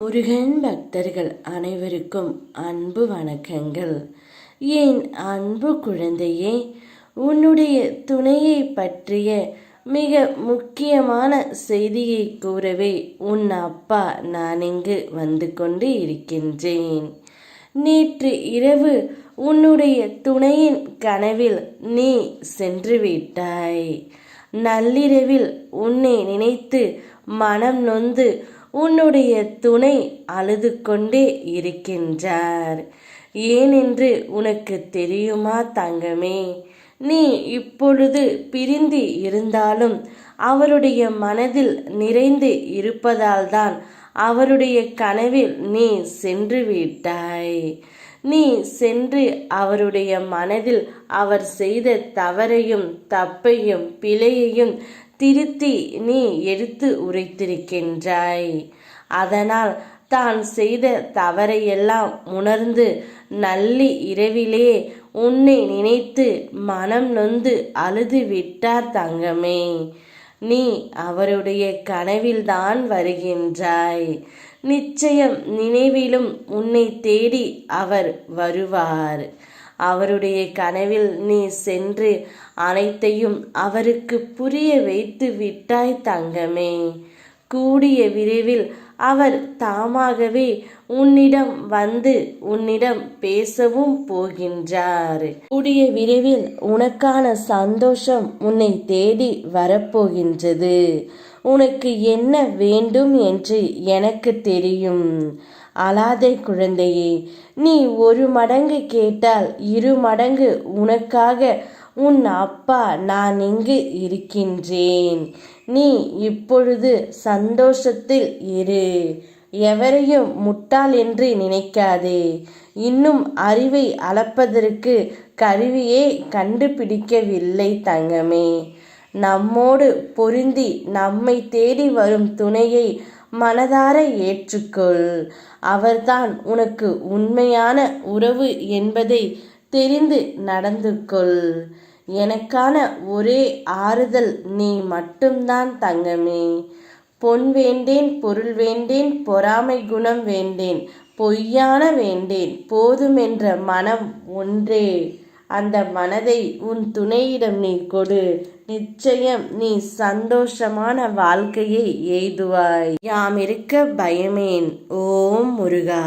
முருகன் பக்தர்கள் அனைவருக்கும் அன்பு வணக்கங்கள். என் அன்பு குழந்தையே, உன்னுடைய துணையை பற்றிய மிக முக்கியமான செய்தியை கூறவே உன் அப்பா நான் இங்கு வந்து கொண்டு இருக்கின்றேன். நேற்று இரவு உன்னுடைய துணையின் கனவில் நீ சென்று விட்டாய். நள்ளிரவில் உன்னை நினைத்து மனம் நொந்து உன்னுடைய துணை அழுது கொண்டே இருக்கின்றார். ஏனென்று உனக்கு தெரியுமா தங்கமே? நீ இப்பொழுது பிரிந்து இருந்தாலும் அவருடைய மனதில் நிறைந்து இருப்பதால்தான் அவருடைய கனவில் நீ சென்று விட்டாய். நீ சென்று அவருடைய மனதில் அவர் செய்த தவறையும் தப்பையும் பிழையையும் திருத்தி நீ எடுத்து உரைத்திருக்கின்றாய். அதனால் தான் செய்த தவறையெல்லாம் உணர்ந்து நல்லி இரவிலே உன்னை நினைத்து மனம் நொந்து அழுது விட்டார் தங்கமே. நீ அவருடைய கனவில்தான் வருகின்றாய். நிச்சயம் நினைவிலும் உன்னை தேடி அவர் வருவார். அவருடைய கனவில் நீ சென்று அனைத்தையும் அவருக்கு புரிய வைத்து விட்டாய் தங்கமே. கூடிய விரைவில் அவர் தாமாகவே உன்னிடம் வந்து உன்னிடம் பேசவும் போகின்றார். கூடிய விரைவில் உனக்கான சந்தோஷம் உன்னை தேடி வரப்போகின்றது. உனக்கு என்ன வேண்டும் என்று எனக்கு தெரியும். அழாதே குழந்தையே. நீ 1 மடங்கு கேட்டால் 2 மடங்கு உனக்காக உன் அப்பா நான் இங்கு இருக்கின்றேன். நீ இப்பொழுது சந்தோஷத்தில் இரு. எவரையும் முட்டாள் என்று நினைக்காதே. இன்னும் அறிவை அளப்பதற்கு கருவியே கண்டுபிடிக்கவில்லை தங்கமே. நம்மோடு பொருந்தி நம்மை தேடி வரும் துணையை மனதார ஏற்றுக்கொள். அவர்தான் உனக்கு உண்மையான உறவு என்பதை தெரிந்து நடந்து கொள். எனக்கான ஒரே ஆறுதல் நீ மட்டும்தான் தங்கமே. பொன் வேண்டேன், பொருள் வேண்டேன், பொறாமை குணம் வேண்டேன், பொய்யான வேண்டேன், போதுமென்ற மனம் ஒன்றே. அந்த மனதை உன் துணையிடம் நீ கொடு. நிச்சயம் நீ சந்தோஷமான வாழ்க்கையை எய்துவாய். யாம் இருக்க பயமேன். ஓம் முருகா.